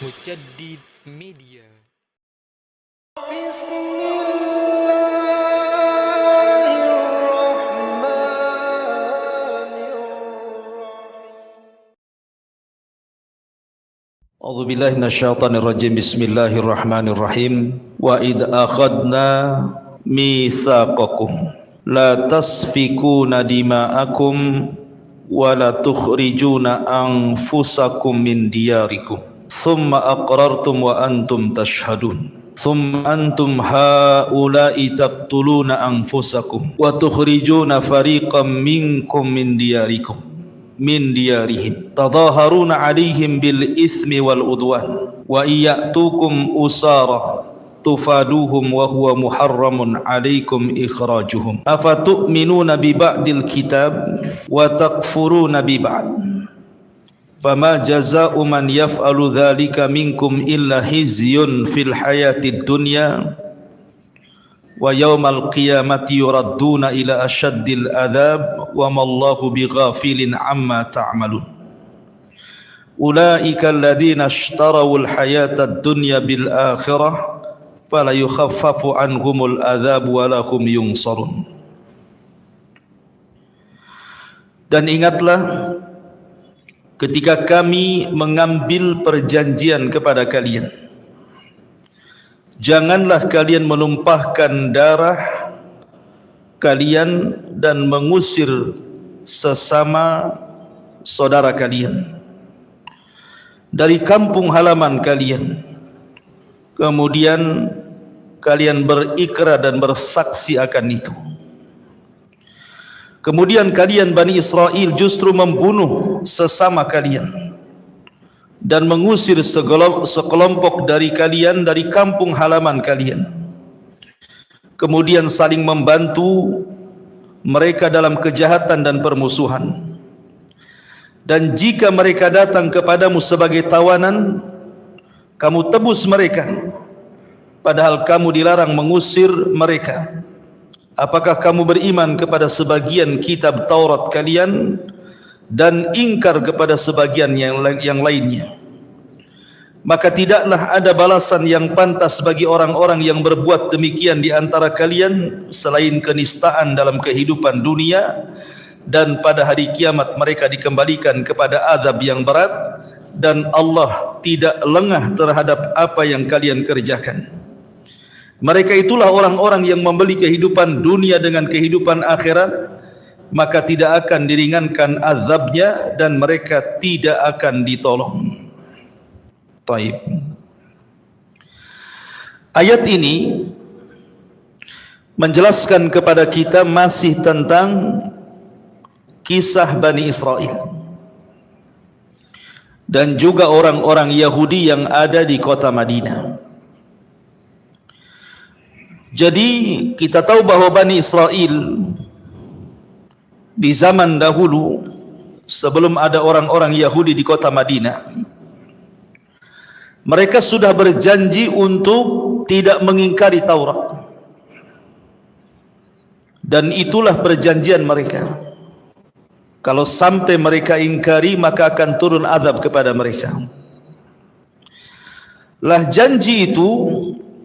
Mujaddid Media. A'udzu billahi minasyaitonir rajim. Bismillahirrahmanirrahim. Wa id akhadna mitsaqakum la tasfikuna dima'akum wa la tukhrijuna anfusakum min diyarikum thumma aqrartum wa antum tashhadun thumma antum haula'i taqtuluna anfusakum wa tukhrijuna fariqan minkum min diyarihim tadhaharuna 'alaihim bil itsmi wal udwan wa iyatukum usara tufaduhum wa huwa muharramun 'alaikum ikhrajuhum afatu'minuna bi ba'dil kitab wa takfuruna bi ba'd fama jazaa'u man yaf'alu dzalika minkum illa khizyun fil hayatid dunya wa yaumal qiyamati yuradduna ila asyaddil adzab wa mallahu bighafilin amma ta'malun. Ulaika alladziina ishtarawul hayatad dunya bil akhirah fala yukhaffafu anhumul adzab wa lahum yunsarun. Dan ingatlah ketika kami mengambil perjanjian kepada kalian, janganlah kalian menumpahkan darah kalian dan mengusir sesama saudara kalian dari kampung halaman kalian, kemudian kalian berikrar dan bersaksi akan itu. Kemudian kalian Bani Israel justru membunuh sesama kalian dan mengusir sekelompok dari kalian dari kampung halaman kalian, kemudian saling membantu mereka dalam kejahatan dan permusuhan. Dan jika mereka datang kepadamu sebagai tawanan, kamu tebus mereka, padahal kamu dilarang mengusir mereka. Apakah kamu beriman kepada sebagian kitab Taurat kalian dan ingkar kepada sebagian yang lainnya? Maka tidaklah ada balasan yang pantas bagi orang-orang yang berbuat demikian di antara kalian selain kenistaan dalam kehidupan dunia, dan pada hari kiamat mereka dikembalikan kepada azab yang berat, dan Allah tidak lengah terhadap apa yang kalian kerjakan. Mereka itulah orang-orang yang membeli kehidupan dunia dengan kehidupan akhirat, maka tidak akan diringankan azabnya dan mereka tidak akan ditolong. Taib. Ayat ini menjelaskan kepada kita masih tentang kisah Bani Israel dan juga orang-orang Yahudi yang ada di kota Madinah. Jadi kita tahu bahwa Bani Israel di zaman dahulu, sebelum ada orang-orang Yahudi di kota Madinah, mereka sudah berjanji untuk tidak mengingkari Taurat. Dan itulah perjanjian mereka. Kalau sampai mereka ingkari, maka akan turun azab kepada mereka. Lah janji itu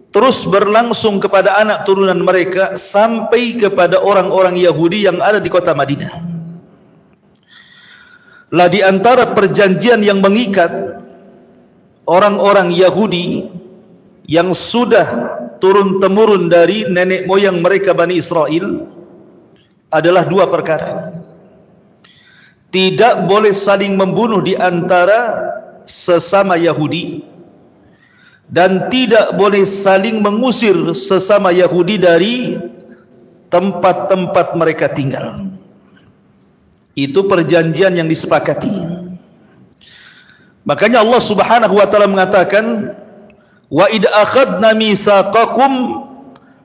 terus berlangsung kepada anak turunan mereka sampai kepada orang-orang Yahudi yang ada di kota Madinah. Lah di antara perjanjian yang mengikat orang-orang Yahudi yang sudah turun-temurun dari nenek moyang mereka Bani Israel adalah dua perkara. Tidak boleh saling membunuh di antara sesama Yahudi, dan tidak boleh saling mengusir sesama Yahudi dari tempat-tempat mereka tinggal. Itu perjanjian yang disepakati. Makanya Allah Subhanahu wa taala mengatakan, wa id akhadna mitsaqakum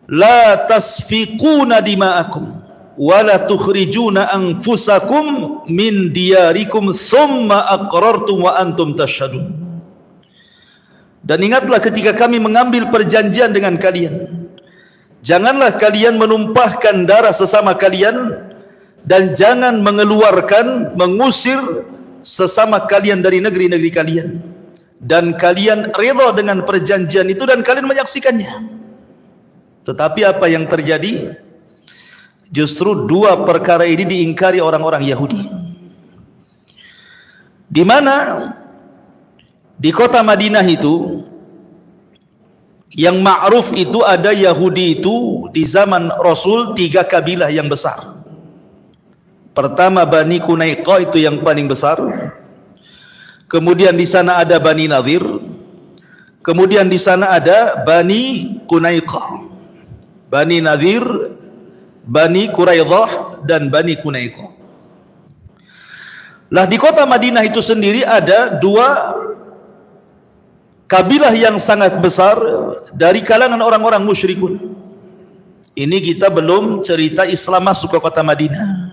la tasfiquna dima'akum wa la tukhrijuna anfusakum min diyarikum thumma aqrartum wa antum tashhadun. Dan ingatlah ketika kami mengambil perjanjian dengan kalian, janganlah kalian menumpahkan darah sesama kalian, dan jangan mengeluarkan, mengusir sesama kalian dari negeri-negeri kalian, dan kalian rela dengan perjanjian itu dan kalian menyaksikannya. Tetapi apa yang terjadi? Justru dua perkara ini diingkari orang-orang Yahudi. Di mana di kota Madinah itu yang ma'ruf itu ada Yahudi itu di zaman Rasul 3 kabilah yang besar. Pertama Bani Qunaiqah, itu yang paling besar. Kemudian di sana ada Bani Nadhir. Kemudian di sana ada Bani Qunaiqah, Bani Nadhir, Bani Quraidah dan Bani Qunaiqah. Lah di kota Madinah itu sendiri ada 2 kabilah yang sangat besar dari kalangan orang-orang musyrikun. Ini kita belum cerita Islam masuk ke kota Madinah.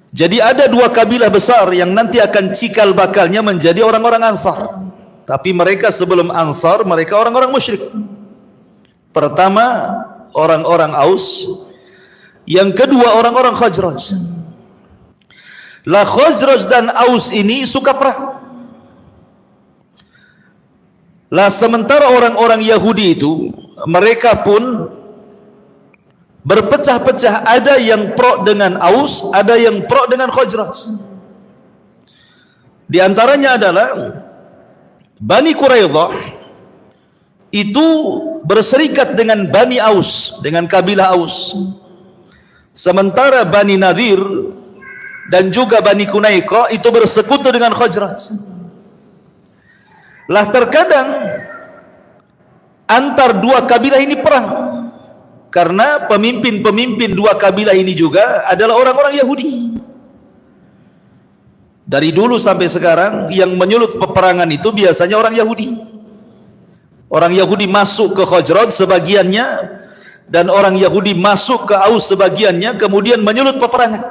Jadi ada 2 kabilah besar yang nanti akan cikal bakalnya menjadi orang-orang Ansar. Tapi mereka sebelum Ansar, mereka orang-orang musyrik. Pertama orang-orang Aus, yang kedua orang-orang Khazraj. Lah Khazraj dan Aus ini suka perang. Lah sementara orang-orang Yahudi itu, mereka pun berpecah-pecah, ada yang pro dengan Aus, ada yang pro dengan Khazraj. Di antaranya adalah Bani Quraidah itu berserikat dengan Bani Aus, dengan kabilah Aus. Sementara Bani Nadhir dan juga Bani Qunaiqah itu bersekutu dengan Khazraj. Lah terkadang antar 2 kabilah ini perang. Karena pemimpin-pemimpin 2 kabilah ini juga adalah orang-orang Yahudi. Dari dulu sampai sekarang yang menyulut peperangan itu biasanya orang Yahudi. Orang Yahudi masuk ke Khazraj sebagiannya, dan orang Yahudi masuk ke Aus sebagiannya, kemudian menyulut peperangan.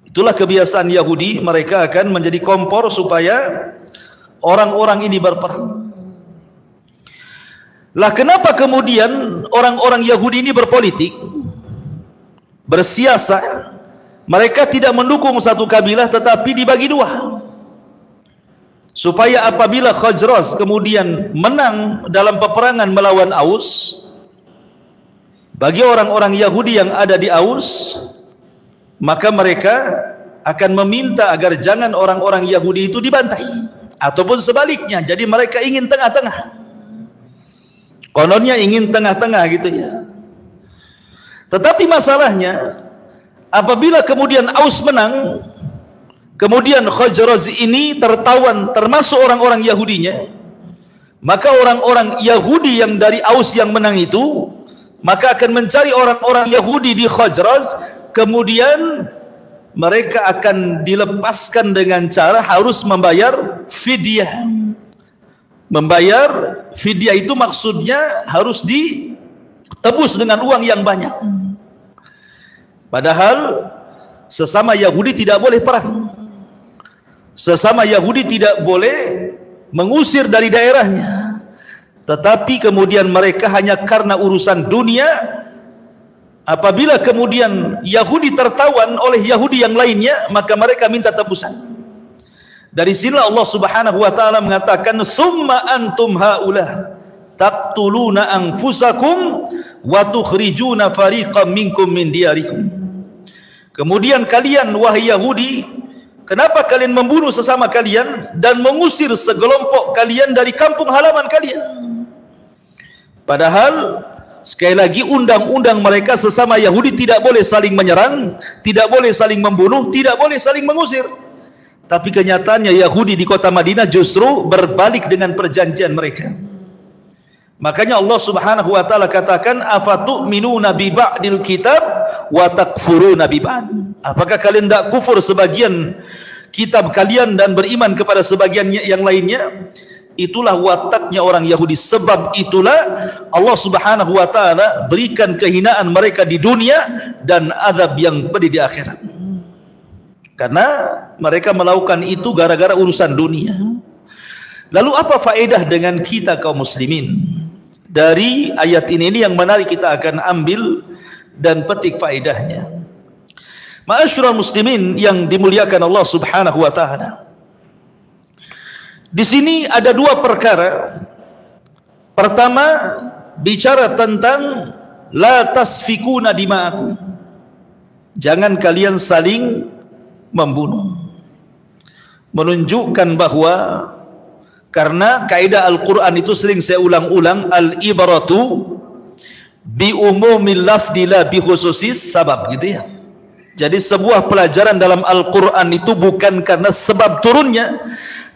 Itulah kebiasaan Yahudi, mereka akan menjadi kompor supaya orang-orang ini berperang. Lah kenapa kemudian orang-orang Yahudi ini berpolitik, bersiasat? Mereka tidak mendukung satu kabilah tetapi dibagi 2, supaya apabila Khazraj kemudian menang dalam peperangan melawan Aus, bagi orang-orang Yahudi yang ada di Aus, maka mereka akan meminta agar jangan orang-orang Yahudi itu dibantai, ataupun sebaliknya. Jadi mereka ingin tengah-tengah. Kononnya ingin tengah-tengah gitu ya. Tetapi masalahnya, apabila kemudian Aus menang, kemudian Khazraj ini tertawan termasuk orang-orang Yahudinya, maka orang-orang Yahudi yang dari Aus yang menang itu, maka akan mencari orang-orang Yahudi di Khazraj, kemudian mereka akan dilepaskan dengan cara harus membayar fidyah. Membayar fidyah itu maksudnya harus ditebus dengan uang yang banyak. Padahal sesama Yahudi tidak boleh perang. Sesama Yahudi tidak boleh mengusir dari daerahnya. Tetapi kemudian mereka hanya karena urusan dunia, apabila kemudian Yahudi tertawan oleh Yahudi yang lainnya, maka mereka minta tebusan. Dari sini Allah Subhanahu wa taala mengatakan, "Tsumma antum haula taqtuluna anfusakum wa tukhrijuna fariqam minkum min diyarikum." Kemudian kalian wahai Yahudi, kenapa kalian membunuh sesama kalian dan mengusir segelompok kalian dari kampung halaman kalian? Padahal sekali lagi undang-undang mereka sesama Yahudi tidak boleh saling menyerang, tidak boleh saling membunuh, tidak boleh saling mengusir. Tapi kenyataannya Yahudi di kota Madinah justru berbalik dengan perjanjian mereka. Makanya Allah Subhanahu wa taala katakan, afatu'minuna bi ba'dil kitab wa takfuruna bi ba'd. Apakah kalian tidak kufur sebagian kitab kalian dan beriman kepada sebagian yang lainnya? Itulah wataknya orang Yahudi. Sebab itulah Allah Subhanahu wa taala berikan kehinaan mereka di dunia dan azab yang pedih di akhirat. Karena mereka melakukan itu gara-gara urusan dunia. Lalu apa faedah dengan kita kaum muslimin? Dari ayat ini yang menarik, kita akan ambil dan petik faedahnya. Ma'asyiral muslimin yang dimuliakan Allah Subhanahu wa taala. Di sini ada dua perkara. Pertama, bicara tentang la tasfikuna dima'akum. Jangan kalian saling membunuh. Menunjukkan bahwa karena kaidah Al-Quran itu sering saya ulang-ulang, al-ibaratu bi umumil lafdi la bi khususis sabab, gitu ya. Jadi sebuah pelajaran dalam Al-Quran itu bukan karena sebab turunnya,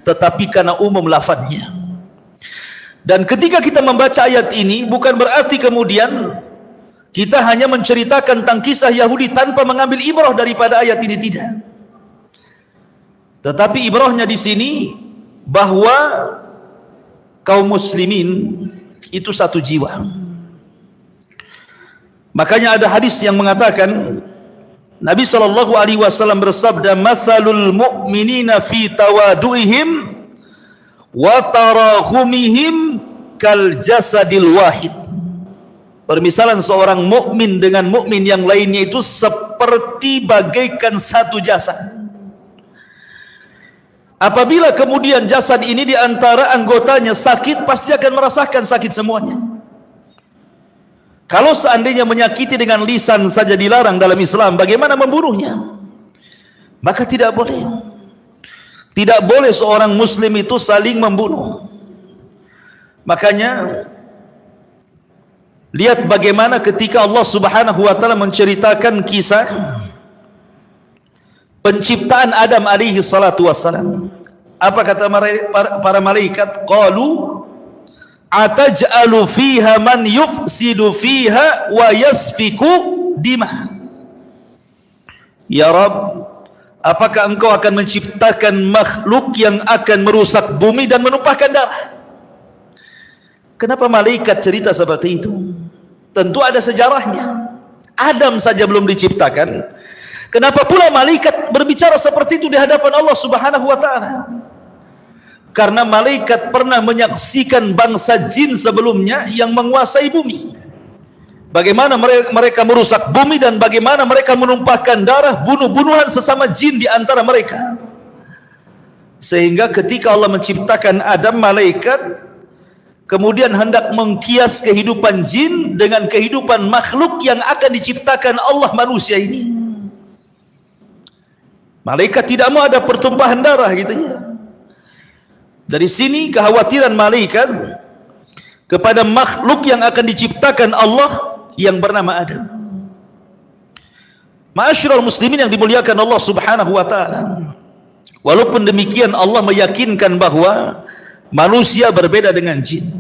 tetapi karena umum lafadznya. Dan ketika kita membaca ayat ini, bukan berarti kemudian kita hanya menceritakan tentang kisah Yahudi tanpa mengambil ibrah daripada ayat ini, tidak. Tetapi ibrahnya di sini bahwa kaum muslimin itu satu jiwa. Makanya ada hadis yang mengatakan, Nabi SAW bersabda, "Matsalul mu'minina fi tawadu'ihim wa tarahumihim kal jasadil wahid." Permisalan seorang mukmin dengan mukmin yang lainnya itu seperti bagaikan satu jasad. Apabila kemudian jasad ini di antara anggotanya sakit, pasti akan merasakan sakit semuanya. Kalau seandainya menyakiti dengan lisan saja dilarang dalam Islam, bagaimana membunuhnya? Maka tidak boleh. Tidak boleh seorang muslim itu saling membunuh. Makanya lihat bagaimana ketika Allah Subhanahu wa taala menceritakan kisah penciptaan Adam alaihi salatu wassalam. Apa kata para malaikat? Qalu ataj'alu fiha man yufsidu fiha wa yasfiku dima. Ya Rabb, apakah engkau akan menciptakan makhluk yang akan merusak bumi dan menumpahkan darah? Kenapa malaikat cerita seperti itu? Tentu ada sejarahnya. Adam saja belum diciptakan, kenapa pula malaikat berbicara seperti itu di hadapan Allah Subhanahu wa taala? Karena malaikat pernah menyaksikan bangsa jin sebelumnya yang menguasai bumi. Bagaimana mereka merusak bumi dan bagaimana mereka menumpahkan darah, bunuh-bunuhan sesama jin di antara mereka. Sehingga ketika Allah menciptakan Adam, malaikat kemudian hendak mengkias kehidupan jin dengan kehidupan makhluk yang akan diciptakan Allah, manusia ini. Malaikat tidak mau ada pertumpahan darah, gitu ya. Dari sini kekhawatiran malaikat kepada makhluk yang akan diciptakan Allah yang bernama Adam. Ma'asyiral muslimin yang dimuliakan Allah Subhanahu wa taala. Walaupun demikian Allah meyakinkan bahwa manusia berbeda dengan jin.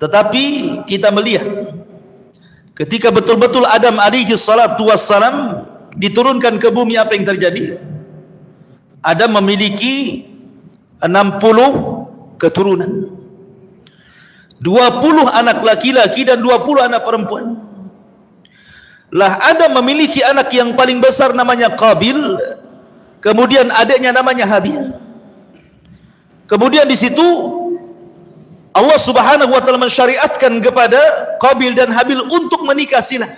Tetapi kita melihat ketika betul-betul Adam alaihi salatu wassalam diturunkan ke bumi, apa yang terjadi? Adam memiliki 60 keturunan, 20 anak laki-laki dan 20 anak perempuan. Lah Adam memiliki anak yang paling besar namanya Qabil, kemudian adiknya namanya Habil. Kemudian di situ Allah Subhanahu wa taala mensyariatkan kepada Qabil dan Habil untuk menikah silang.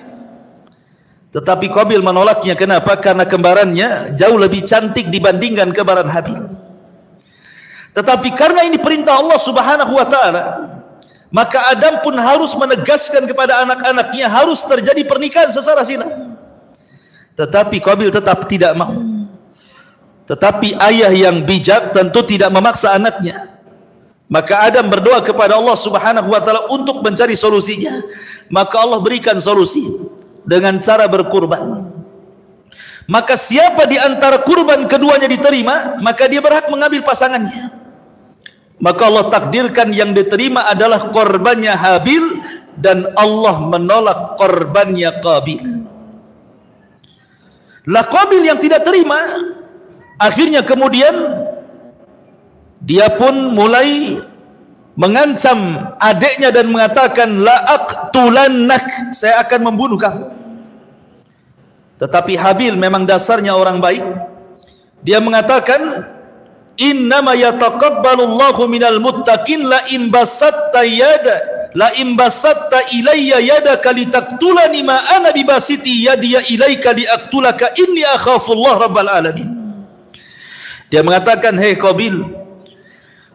Tetapi Qabil menolaknya. Kenapa? Karena kembarannya jauh lebih cantik dibandingkan kembaran Habil. Tetapi karena ini perintah Allah Subhanahu wa taala, maka Adam pun harus menegaskan kepada anak-anaknya harus terjadi pernikahan secara silang. Tetapi Qabil tetap tidak mau. Tetapi ayah yang bijak tentu tidak memaksa anaknya. Maka Adam berdoa kepada Allah Subhanahu wa taala untuk mencari solusinya. Maka Allah berikan solusi dengan cara berkurban. Maka siapa di antara kurban keduanya diterima, maka dia berhak mengambil pasangannya. Maka Allah takdirkan yang diterima adalah korbannya Habil, dan Allah menolak korbannya Qabil. Lah Qabil yang tidak terima, akhirnya kemudian dia pun mulai mengancam adiknya dan mengatakan, la aqtulannak, saya akan membunuh kamu. Tetapi Habil memang dasarnya orang baik. Dia mengatakan, innama yataqabbalullahu minal muttaqin, la imbasatta ilayya yadaka litaqtulani ma ana bibasiti yadiya ilayka liaqtulaka inni akhafullah rabbal alamin. Dia mengatakan, hei Qabil,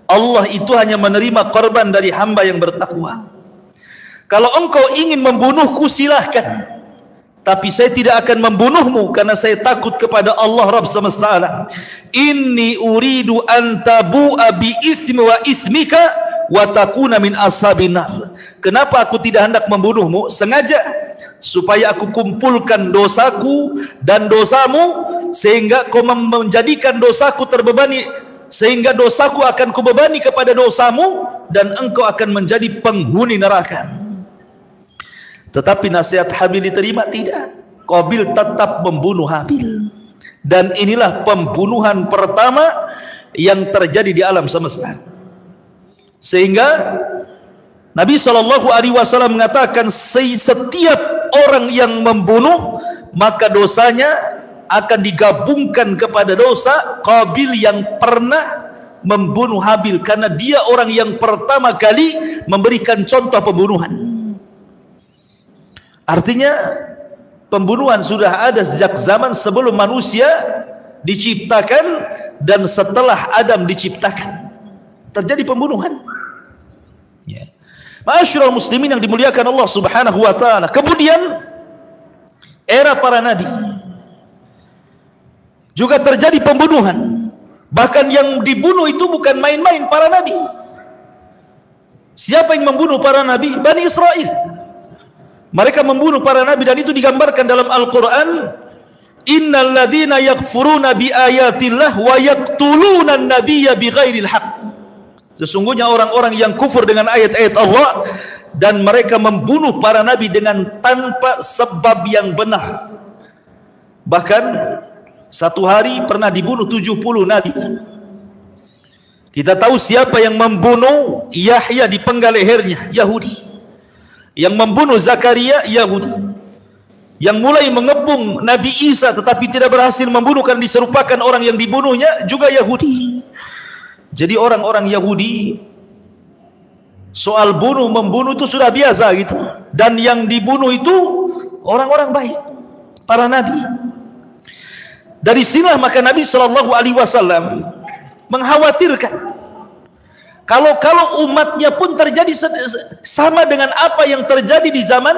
Allah itu hanya menerima korban dari hamba yang bertakwa. Kalau engkau ingin membunuhku silahkan, tapi saya tidak akan membunuhmu karena saya takut kepada Allah Rabb semesta alam. Inni uridu an tabu'a bi itsmi wa itsmika wa takuna min ashabin nar. Kenapa aku tidak hendak membunuhmu? Sengaja supaya aku kumpulkan dosaku dan dosamu, sehingga kau menjadikan dosaku terbebani, sehingga dosaku akan kubebani kepada dosamu, dan engkau akan menjadi penghuni neraka. Tetapi nasihat Habil diterima? Tidak. Qabil tetap membunuh Habil, dan inilah pembunuhan pertama yang terjadi di alam semesta. Sehingga Nabi SAW mengatakan, setiap orang yang membunuh, maka dosanya akan digabungkan kepada dosa Qabil yang pernah membunuh Habil, karena dia orang yang pertama kali memberikan contoh pembunuhan. Artinya pembunuhan sudah ada sejak zaman sebelum manusia diciptakan dan setelah Adam diciptakan terjadi pembunuhan. Ya. Ma'asyiral muslimin yang dimuliakan Allah Subhanahu wa taala. Kemudian era para nabi juga terjadi pembunuhan. Bahkan yang dibunuh itu bukan main-main para nabi. Siapa yang membunuh para nabi? Bani Israel. Mereka membunuh para nabi, dan itu digambarkan dalam Al-Quran. Innal ladzina yakfuruna bi ayatillah wa yaqtuluna an-nabiyya bighairil haqq. Sesungguhnya orang-orang yang kufur dengan ayat-ayat Allah dan mereka membunuh para nabi dengan tanpa sebab yang benar. Bahkan satu hari pernah dibunuh 70 nabi. Kita tahu siapa yang membunuh Yahya di penggal lehernya, Yahudi. Yang membunuh Zakaria, Yahudi. Yang mulai mengepung Nabi Isa tetapi tidak berhasil membunuh karena diserupakan orang yang dibunuhnya, juga Yahudi. Jadi orang-orang Yahudi soal membunuh itu sudah biasa gitu. Dan yang dibunuh itu orang-orang baik, para nabi. Dari sinilah maka Nabi SAW mengkhawatirkan kalau umatnya pun terjadi sama dengan apa yang terjadi di zaman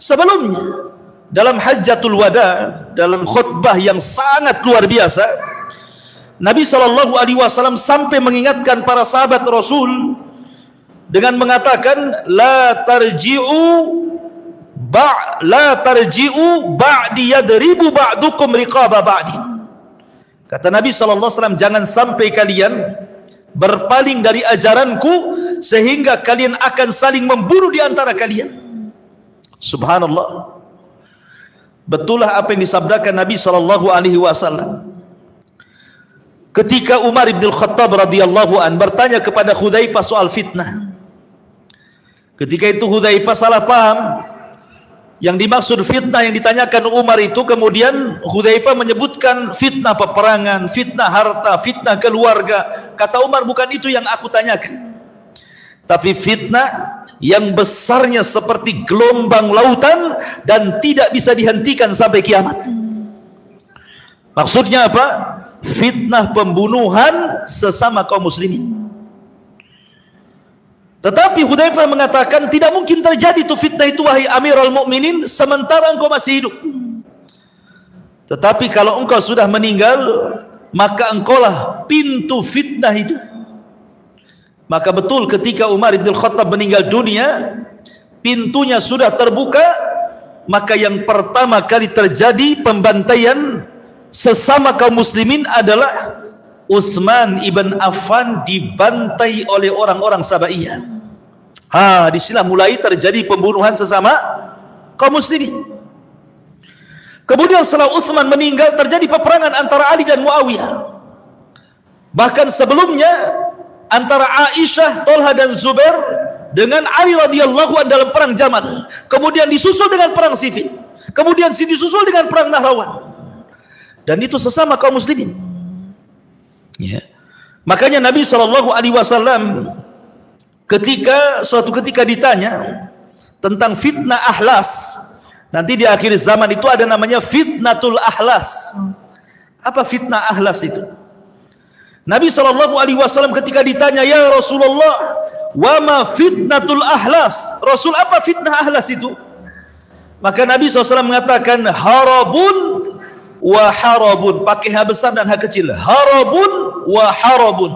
sebelumnya. Dalam Hajjatul Wada, dalam khutbah yang sangat luar biasa, Nabi SAW sampai mengingatkan para sahabat Rasul dengan mengatakan, la tarji'u ba'di yadribu ba'dukum riqaba ba'din. Kata Nabi SAW, jangan sampai kalian berpaling dari ajaranku sehingga kalian akan saling membunuh di antara kalian. Subhanallah. Betullah apa yang disabdakan Nabi SAW ketika Umar bin Khattab radhiyallahu an bertanya kepada Hudzaifah soal fitnah. Ketika itu Hudzaifah salah paham. Yang dimaksud fitnah yang ditanyakan Umar itu, kemudian Hudzaifah menyebutkan fitnah peperangan, fitnah harta, fitnah keluarga. Kata Umar, bukan itu yang aku tanyakan, tapi fitnah yang besarnya seperti gelombang lautan dan tidak bisa dihentikan sampai kiamat. Maksudnya apa? Fitnah pembunuhan sesama kaum muslimin. Tetapi Hudzaifah mengatakan, tidak mungkin terjadi itu fitnah itu wahai Amirul Mukminin sementara engkau masih hidup. Tetapi kalau engkau sudah meninggal, maka engkaulah pintu fitnah itu. Maka betul ketika Umar bin Khattab meninggal dunia, pintunya sudah terbuka, maka yang pertama kali terjadi pembantaian sesama kaum muslimin adalah Utsman ibn Affan dibantai oleh orang-orang Sabaiyah. Di sini mulai terjadi pembunuhan sesama kaum muslimin. Kemudian setelah Utsman meninggal terjadi peperangan antara Ali dan Muawiyah. Bahkan sebelumnya antara Aisyah, Tolha dan Zubair dengan Ali radhiyallahu anhu dalam perang Jamal. Kemudian disusul dengan perang Siffin. Kemudian disusul dengan perang Nahrawan. Dan itu sesama kaum muslimin. Ya. Makanya Nabi SAW suatu ketika ditanya tentang fitnah ahlas, nanti di akhir zaman itu ada namanya fitnatul ahlas. Apa fitnah ahlas itu? Nabi SAW ketika ditanya, ya Rasulullah, wa ma fitnatul ahlas, Rasul, apa fitnah ahlas itu? Maka Nabi SAW mengatakan, harabun wa harabun, pakai ha besar dan ha kecil, harabun wa harabun,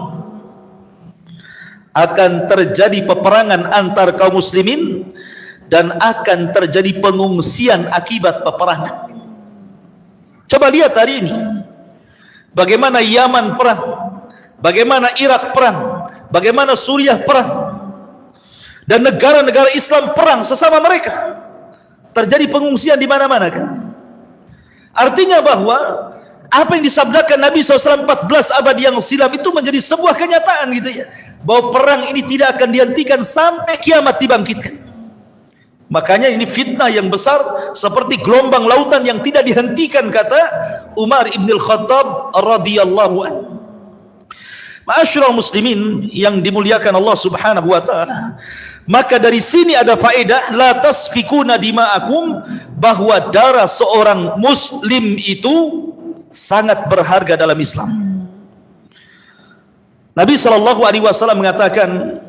akan terjadi peperangan antar kaum muslimin dan akan terjadi pengungsian akibat peperangan. Coba lihat hari ini, bagaimana Yaman perang, bagaimana Irak perang, bagaimana Suriah perang, dan negara-negara Islam perang sesama mereka. Terjadi pengungsian di mana-mana kan? Artinya bahwa apa yang disabdakan Nabi SAW 14 abad yang silam itu menjadi sebuah kenyataan gitu ya, bahwa perang ini tidak akan dihentikan sampai kiamat dibangkitkan. Makanya ini fitnah yang besar seperti gelombang lautan yang tidak dihentikan, kata Umar ibn al-Khattab radhiyallahu anhu. Ma'asyiral muslimin yang dimuliakan Allah Subhanahu wa taala, maka dari sini ada faedah la tasfikuna dima'akum, bahwa darah seorang muslim itu sangat berharga dalam Islam. Nabi SAW mengatakan,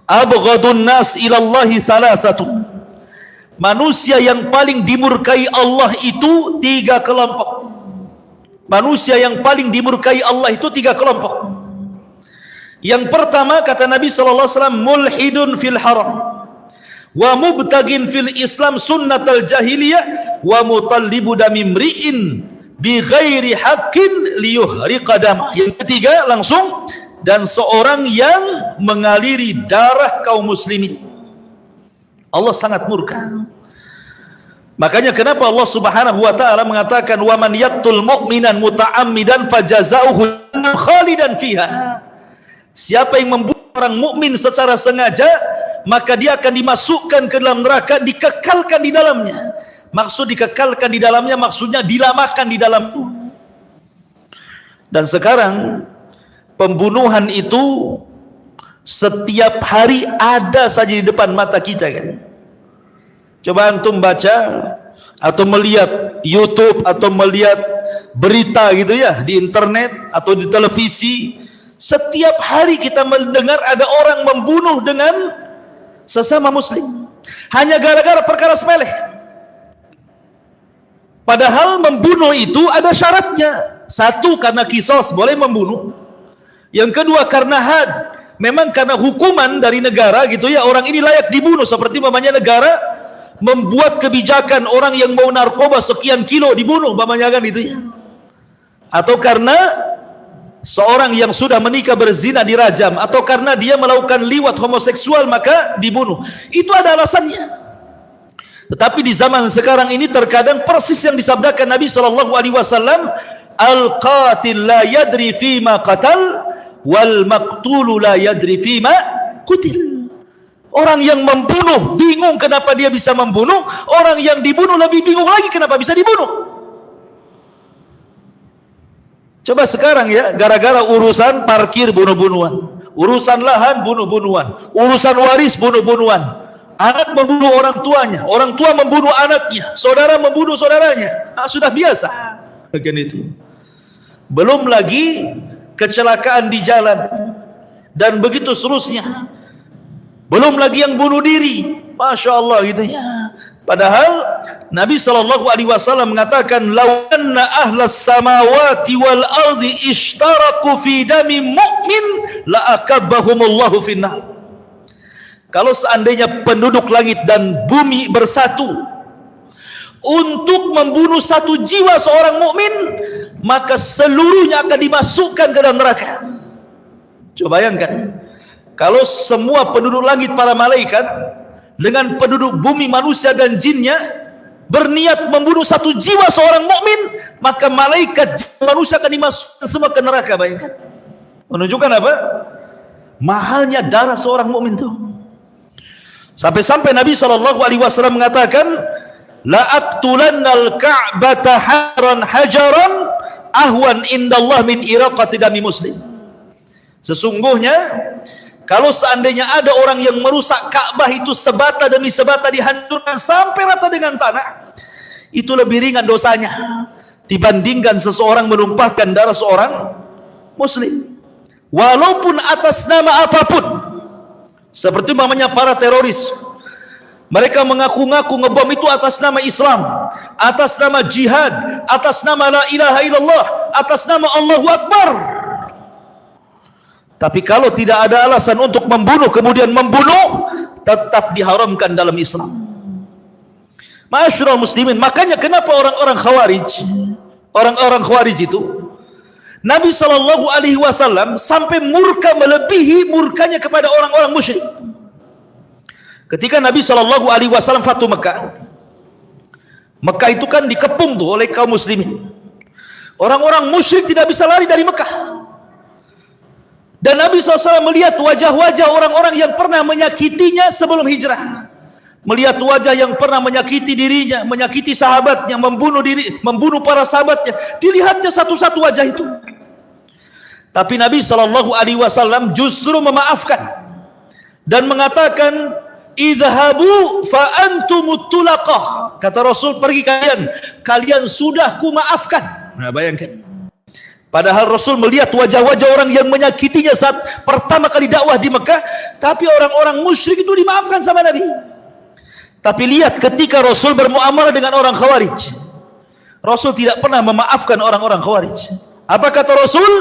abghadun nas ilallahi salasatun, manusia yang paling dimurkai Allah itu 3 kelompok. Manusia yang paling dimurkai Allah itu 3 kelompok. Yang pertama, kata Nabi SAW, mulhidun fil haram, wa mubtagin fil Islam sunnatal jahiliyah, wa mutallibu damimri'in bi ghairi haqqin liyuhriqa damah. Yang ketiga langsung, dan seorang yang mengaliri darah kaum muslimin. Allah sangat murka. Makanya kenapa Allah Subhanahu wa taala mengatakan, wa man yaqtul mu'minan muta'ammidan fajazauhu khalidan fiha. Siapa yang membunuh orang mukmin secara sengaja, maka dia akan dimasukkan ke dalam neraka, dikekalkan di dalamnya. Maksud dikekalkan di dalamnya, maksudnya dilamakan di dalam. Dan sekarang pembunuhan itu setiap hari ada saja di depan mata kita kan. Coba antum baca atau melihat YouTube atau melihat berita gitu ya di internet atau di televisi, setiap hari kita mendengar ada orang membunuh dengan sesama muslim hanya gara-gara perkara sepele. Padahal membunuh itu ada syaratnya. Satu, karena kisos, boleh membunuh. Yang kedua, karena had, memang karena hukuman dari negara gitu ya, orang ini layak dibunuh. Seperti mamanya negara membuat kebijakan orang yang mau narkoba sekian kilo dibunuh, mamanya kan itu ya. Atau karena seorang yang sudah menikah berzina dirajam, atau karena dia melakukan liwat homoseksual maka dibunuh. Itu ada alasannya. Tetapi di zaman sekarang ini terkadang persis yang disabdakan Nabi SAW, al-qatil la yadri fima qatal, wal maqtulu la yadri fima kutil. Orang yang membunuh bingung kenapa dia bisa membunuh, orang yang dibunuh lebih bingung lagi kenapa bisa dibunuh. Coba sekarang ya, gara-gara urusan parkir bunuh-bunuhan, urusan lahan bunuh-bunuhan, urusan waris bunuh-bunuhan, anak membunuh orang tuanya, orang tua membunuh anaknya, saudara membunuh saudaranya. Sudah biasa bagian itu. Belum lagi kecelakaan di jalan dan begitu seterusnya. Belum lagi yang bunuh diri, masya Allah gitu ya. Padahal Nabi SAW mengatakan, law anna ahlas samawati wal ardi ishtaraku fi dami mu'min la akabbahumullahu finnar. Kalau seandainya penduduk langit dan bumi bersatu untuk membunuh satu jiwa seorang mukmin, maka seluruhnya akan dimasukkan ke dalam neraka. Coba bayangkan, kalau semua penduduk langit para malaikat dengan penduduk bumi manusia dan jinnya berniat membunuh satu jiwa seorang mukmin, maka malaikat manusia akan dimasukkan semua ke neraka. Bayangkan, menunjukkan apa? Mahalnya darah seorang mukmin itu. Sampai-sampai Nabi SAW mengatakan, la aqtulannal ka'bata hajaran ahwan indallah min iraqati dami muslim. Sesungguhnya kalau seandainya ada orang yang merusak Ka'bah itu sebata demi sebata dihancurkan sampai rata dengan tanah, itu lebih ringan dosanya dibandingkan seseorang menumpahkan darah seorang muslim. walaupun atas nama apapun. Seperti namanya para teroris, mereka mengaku-ngaku ngebom itu atas nama Islam, atas nama jihad, atas nama la ilaha illallah, atas nama Allahu Akbar. Tapi kalau tidak ada alasan untuk membunuh, kemudian membunuh, tetap diharamkan dalam Islam. Ma'asyiral muslimin, makanya kenapa orang-orang Khawarij itu, Nabi SAW sampai murka melebihi murkanya kepada orang-orang musyrik. Ketika Nabi SAW Fatu Mekah, Mekah itu kan dikepung tuh oleh kaum muslimin. Orang-orang musyrik tidak bisa lari dari Mekah. Dan Nabi SAW melihat wajah-wajah orang-orang yang pernah menyakitinya sebelum hijrah. Melihat wajah yang pernah menyakiti dirinya, menyakiti sahabatnya, membunuh para sahabatnya. Dilihatnya satu-satu wajah itu. Tapi Nabi SAW justru memaafkan dan mengatakan, idhabu fa antumut tulaqah. Kata Rasul, pergi kalian sudah kumaafkan. Nah, bayangkan. Padahal Rasul melihat wajah-wajah orang yang menyakitinya saat pertama kali dakwah di Mekah, tapi orang-orang musyrik itu dimaafkan sama Nabi. Tapi lihat ketika Rasul bermuamalah dengan orang Khawarij, Rasul tidak pernah memaafkan orang-orang Khawarij. Apa kata Rasul?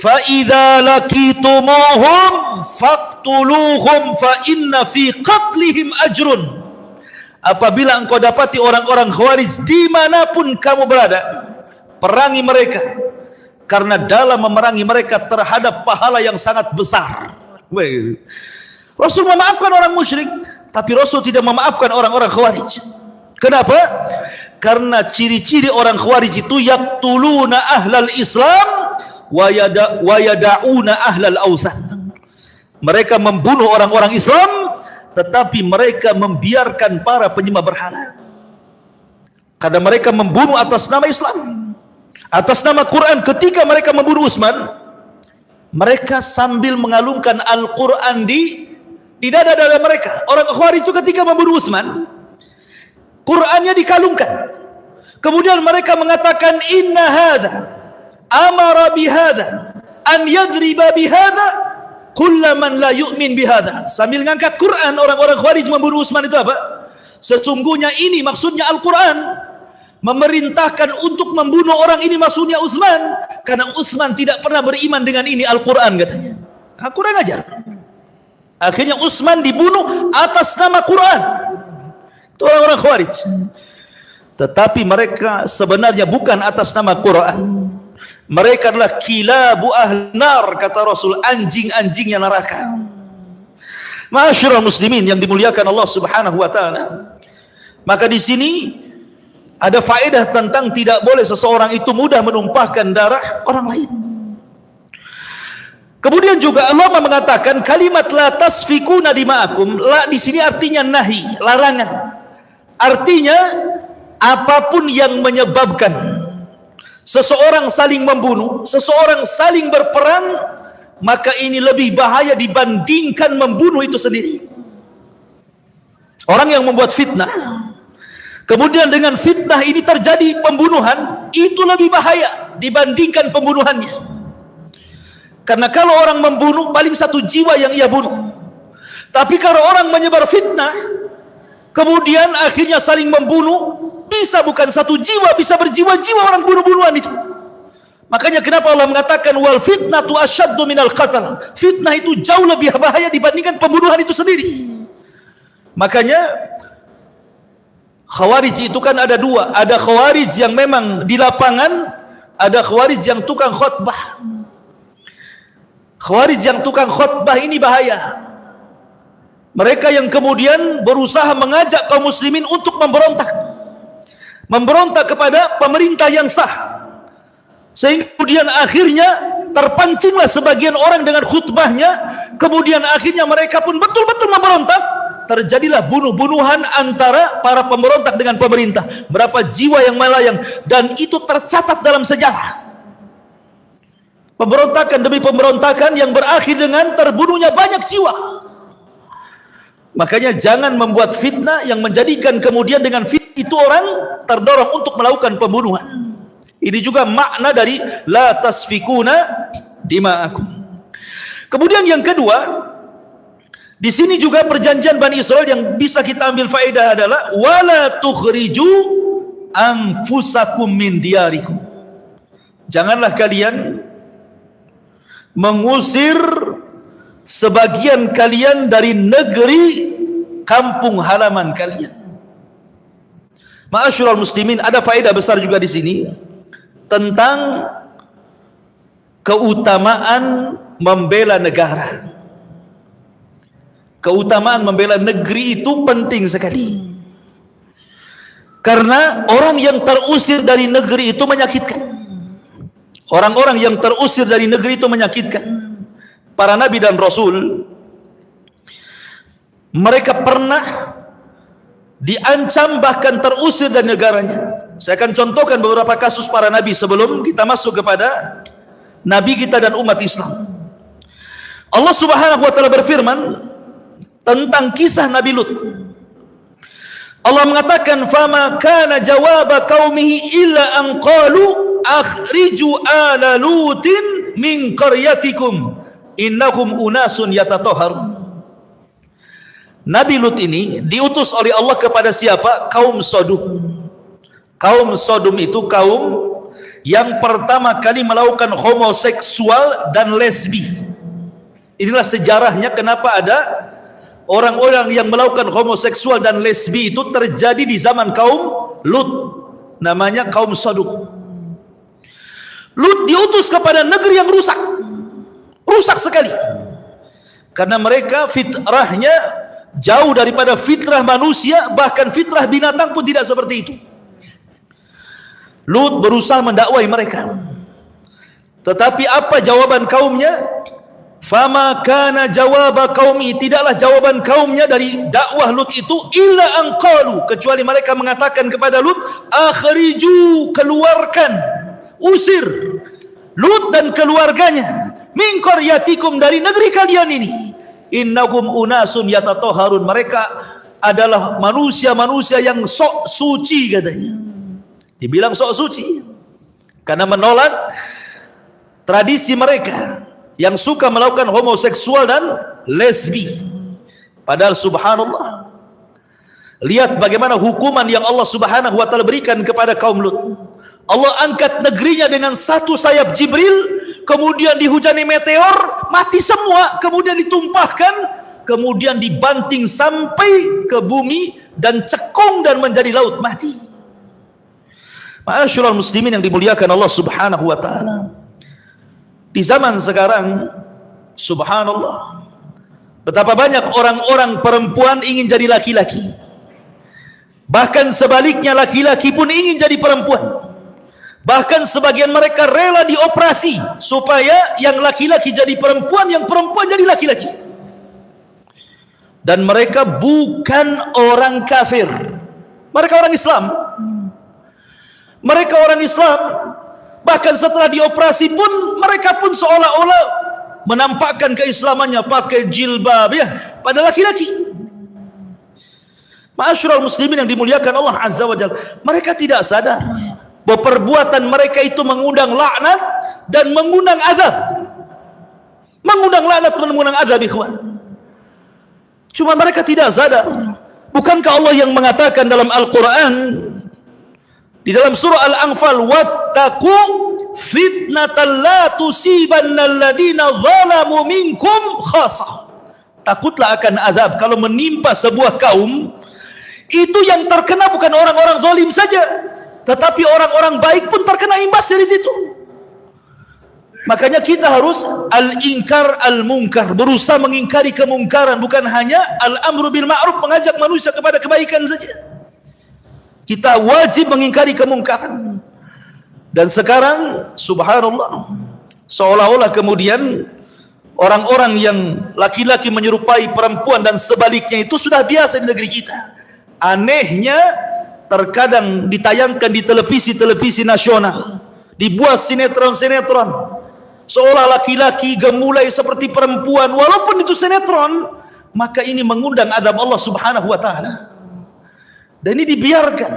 Fa idza laqitumuhum faqtuluhum fa inna fi qatlihim ajrun. Apabila engkau dapati orang-orang Khawarij dimanapun kamu berada, perangi mereka, karena dalam memerangi mereka terhadap pahala yang sangat besar. Rasul memaafkan orang musyrik, tapi Rasul tidak memaafkan orang-orang Khawarij. Kenapa? Karena ciri-ciri orang Khawarij itu yaqtuluna ahlal Islam wa yada'una ahlal awthan. Mereka membunuh orang-orang Islam, tetapi mereka membiarkan para penyembah berhala. Karena mereka membunuh atas nama Islam, atas nama Quran. Ketika mereka membunuh Utsman, mereka sambil mengalungkan Al-Quran di dada-dada mereka. Orang Khawarij itu ketika membunuh Utsman, Qurannya dikalungkan. Kemudian mereka mengatakan, inna hadha amara bihadha an yadriba bihadha kullaman la yu'min bihadha. Sambil ngangkat Quran, orang-orang Khawarij membunuh Utsman itu apa? Sesungguhnya ini maksudnya Al-Quran, memerintahkan untuk membunuh orang ini maksudnya Utsman, karena Utsman tidak pernah beriman dengan ini Al-Quran katanya. Al-Quran ajar. Akhirnya Utsman dibunuh atas nama Quran. Itu orang-orang Khawarij. Tetapi mereka sebenarnya bukan atas nama Quran. Mereka adalah kilabu ahnar, kata Rasul, anjing-anjingnya neraka. Ma'asyiral muslimin yang dimuliakan Allah Subhanahu wa taala. Maka di sini ada faedah tentang tidak boleh seseorang itu mudah menumpahkan darah orang lain. Kemudian juga Allah mengatakan kalimat la tasfikuna dima'akum. La di sini artinya nahi, larangan. Artinya apapun yang menyebabkan seseorang saling membunuh, seseorang saling berperang, maka ini lebih bahaya dibandingkan membunuh itu sendiri. Orang yang membuat fitnah, kemudian dengan fitnah ini terjadi pembunuhan, itu lebih bahaya dibandingkan pembunuhannya. Karena kalau orang membunuh, paling satu jiwa yang ia bunuh. Tapi kalau orang menyebar fitnah, kemudian akhirnya saling membunuh, bisa bukan satu jiwa, bisa berjiwa-jiwa orang bunuh-bunuhan itu. Makanya kenapa Allah mengatakan wal fitnatu asyaddu minal qatl. Fitnah itu jauh lebih bahaya dibandingkan pembunuhan itu sendiri. Makanya Khawarij itu kan ada dua. Ada Khawarij yang memang di lapangan, ada Khawarij yang tukang khutbah. Khawarij yang tukang khutbah ini bahaya. Mereka yang kemudian berusaha mengajak kaum muslimin untuk memberontak kepada pemerintah yang sah, sehingga kemudian akhirnya terpancinglah sebagian orang dengan khutbahnya, kemudian akhirnya mereka pun betul-betul memberontak. Terjadilah bunuh-bunuhan antara para pemberontak dengan pemerintah. Berapa jiwa yang melayang, dan itu tercatat dalam sejarah. Pemberontakan demi pemberontakan yang berakhir dengan terbunuhnya banyak jiwa. Makanya jangan membuat fitnah yang menjadikan kemudian dengan fitnah itu orang terdorong untuk melakukan pembunuhan. Ini juga makna dari la tasfikuna dima'akum. Kemudian yang kedua, di sini juga perjanjian Bani Israel yang bisa kita ambil faedah adalah wala tukhriju anfusakum min diyarikum. Janganlah kalian mengusir sebagian kalian dari negeri kampung halaman kalian. Ma'asyiral muslimin, ada faedah besar juga di sini tentang keutamaan membela negara. Keutamaan membela negeri itu penting sekali. Karena orang yang terusir dari negeri itu menyakitkan. Orang-orang yang terusir dari negeri itu menyakitkan. Para nabi dan rasul, mereka pernah diancam bahkan terusir dari negaranya. Saya akan contohkan beberapa kasus para nabi sebelum kita masuk kepada nabi kita dan umat Islam. Allah Subhanahu wa taala berfirman tentang kisah Nabi Lut. Allah mengatakan, "Fama kana jawaba qaumihi illa an qalu akhriju ala lutin min qaryatikum innahum unasun yatatahharun." Nabi Lut ini diutus oleh Allah kepada siapa? Kaum Sodom. Kaum Sodom itu kaum yang pertama kali melakukan homoseksual dan lesbi. Inilah sejarahnya kenapa ada orang-orang yang melakukan homoseksual dan lesbi itu terjadi di zaman kaum Lut. Namanya kaum Sodom. Lut diutus kepada negeri yang rusak. Rusak sekali. Karena mereka fitrahnya jauh daripada fitrah manusia, bahkan fitrah binatang pun tidak seperti itu. Lut berusaha mendakwai mereka. Tetapi apa jawaban kaumnya? Fama kana jawaba qaumi, tidaklah jawaban kaumnya dari dakwah Lut itu illa an qalu, kecuali mereka mengatakan kepada Lut, akhriju, keluarkan, usir Lut dan keluarganya min qaryatikum, dari negeri kalian ini. Innahum unasun yatatahharun, mereka adalah manusia-manusia yang sok suci katanya. Dibilang sok suci karena menolak tradisi mereka yang suka melakukan homoseksual dan lesbi. Padahal subhanallah, lihat bagaimana hukuman yang Allah Subhanahu wa taala berikan kepada kaum Lut. Allah angkat negerinya dengan satu sayap Jibril, kemudian dihujani meteor, mati semua, kemudian ditumpahkan, kemudian dibanting sampai ke bumi dan cekung dan menjadi laut, mati. Ma'asyiral muslimin yang dimuliakan Allah Subhanahu wa taala. Di zaman sekarang, subhanallah, betapa banyak orang-orang perempuan ingin jadi laki-laki. Bahkan sebaliknya, laki-laki pun ingin jadi perempuan. Bahkan sebagian mereka rela dioperasi supaya yang laki-laki jadi perempuan, yang perempuan jadi laki-laki. Dan mereka bukan orang kafir, mereka orang Islam. Mereka orang Islam. Bahkan setelah dioperasi pun mereka pun seolah-olah menampakkan keislamannya, pakai jilbab ya, pada laki-laki. Ma'asyiral muslimin yang dimuliakan Allah Azza wa Jalla, mereka tidak sadar bahwa perbuatan mereka itu mengundang laknat dan mengundang azab. Mengundang laknat dan mengundang azab, ikhwan. Cuma mereka tidak sadar. Bukankah Allah yang mengatakan dalam Al-Quran, di dalam surah Al-Anfal, wattaqu fitnatan la tusibanna alladhina zalamu minkum khasah. Takutlah akan azab kalau menimpa sebuah kaum, itu yang terkena bukan orang-orang zalim saja, tetapi orang-orang baik pun terkena imbas dari situ. Makanya kita harus al-inkar al-munkar, berusaha mengingkari kemungkaran, bukan hanya al-amru bil ma'ruf, mengajak manusia kepada kebaikan saja. Kita wajib mengingkari kemungkaran. Dan sekarang subhanallah, seolah-olah kemudian orang-orang yang laki-laki menyerupai perempuan dan sebaliknya itu sudah biasa di negeri kita. Anehnya, terkadang ditayangkan di televisi-televisi nasional, dibuat sinetron-sinetron seolah laki-laki gemulai seperti perempuan, walaupun itu sinetron, maka ini mengundang azab Allah Subhanahu wa taala. Dan ini dibiarkan,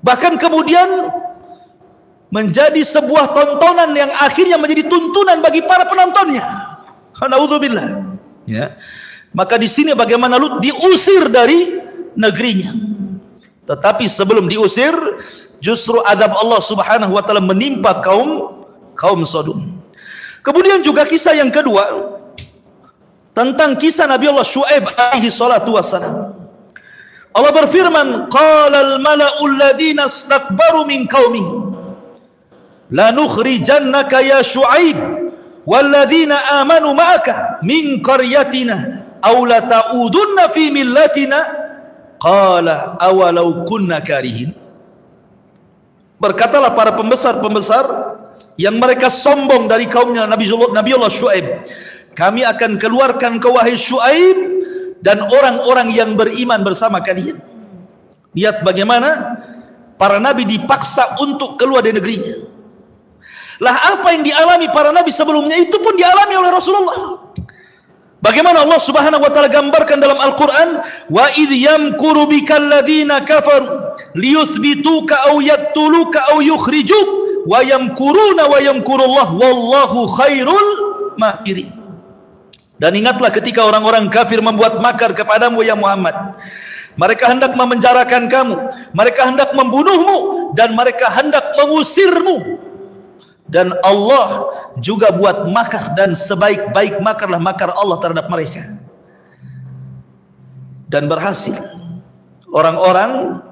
bahkan kemudian menjadi sebuah tontonan yang akhirnya menjadi tuntunan bagi para penontonnya. Naudzubillah. Ya. Maka di sini bagaimana Lut diusir dari negerinya. Tetapi sebelum diusir, justru azab Allah Subhanahu wa taala menimpa kaum Sodom. Kemudian juga kisah yang kedua tentang kisah Nabi Allah Syuaib alaihi salatu wassalam. Allah berfirman, qala al-mala'u alladhina istakbaru min qaumihi lanukhrijannaka ya Syuaib walladhina amanu ma'aka min qaryatina aw la ta'udunna fi millatina qala awalau kunna karihin. Berkatalah para pembesar-pembesar yang mereka sombong dari kaumnya Nabi Allah Syuaib, kami akan keluarkan kau wahai Syuaib dan orang-orang yang beriman bersama kalian. Lihat bagaimana para nabi dipaksa untuk keluar dari negerinya. Lah apa yang dialami para nabi sebelumnya itu pun dialami oleh Rasulullah. Bagaimana Allah Subhanahu wa taala gambarkan dalam Al-Qur'an, wa idh yamkuru bikal ladzina kafaru liyuthbituka aw yaqtuluka aw yukhrijuk wa yamkuruna wa yamkurullah wallahu khairul makirin. Dan ingatlah ketika orang-orang kafir membuat makar kepadamu ya Muhammad, mereka hendak memenjarakan kamu, mereka hendak membunuhmu, dan mereka hendak mengusirmu. Dan Allah juga buat makar, dan sebaik-baik makarlah makar Allah terhadap mereka. Dan berhasil. Orang-orang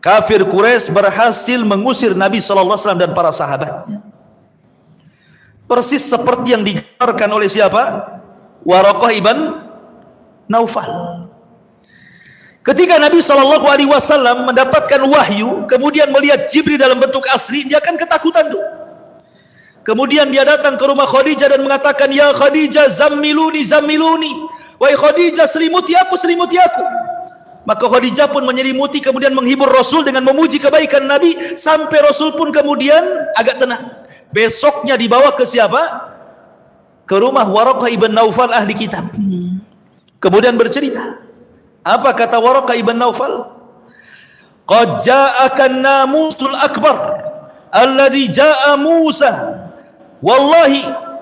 kafir Quraisy berhasil mengusir Nabi SAW dan para sahabatnya. Persis seperti yang digambarkan oleh siapa? Waraqah ibn Naufal. Ketika Nabi SAW mendapatkan wahyu, kemudian melihat Jibril dalam bentuk asli, dia akan ketakutan tuh. Kemudian dia datang ke rumah Khadijah dan mengatakan, ya Khadijah, zammiluni, zammiluni. Wahai Khadijah, selimuti aku, selimuti aku. Maka Khadijah pun menyelimuti, kemudian menghibur Rasul dengan memuji kebaikan Nabi, sampai Rasul pun kemudian agak tenang. Besoknya dibawa ke siapa? Ke rumah Waraqah ibn Naufal ahli kitab. Kemudian bercerita. Apa kata Waraqah ibn Naufal? Qad ja'aka an-namusul akbar alladhi ja'a Musa. Wallahi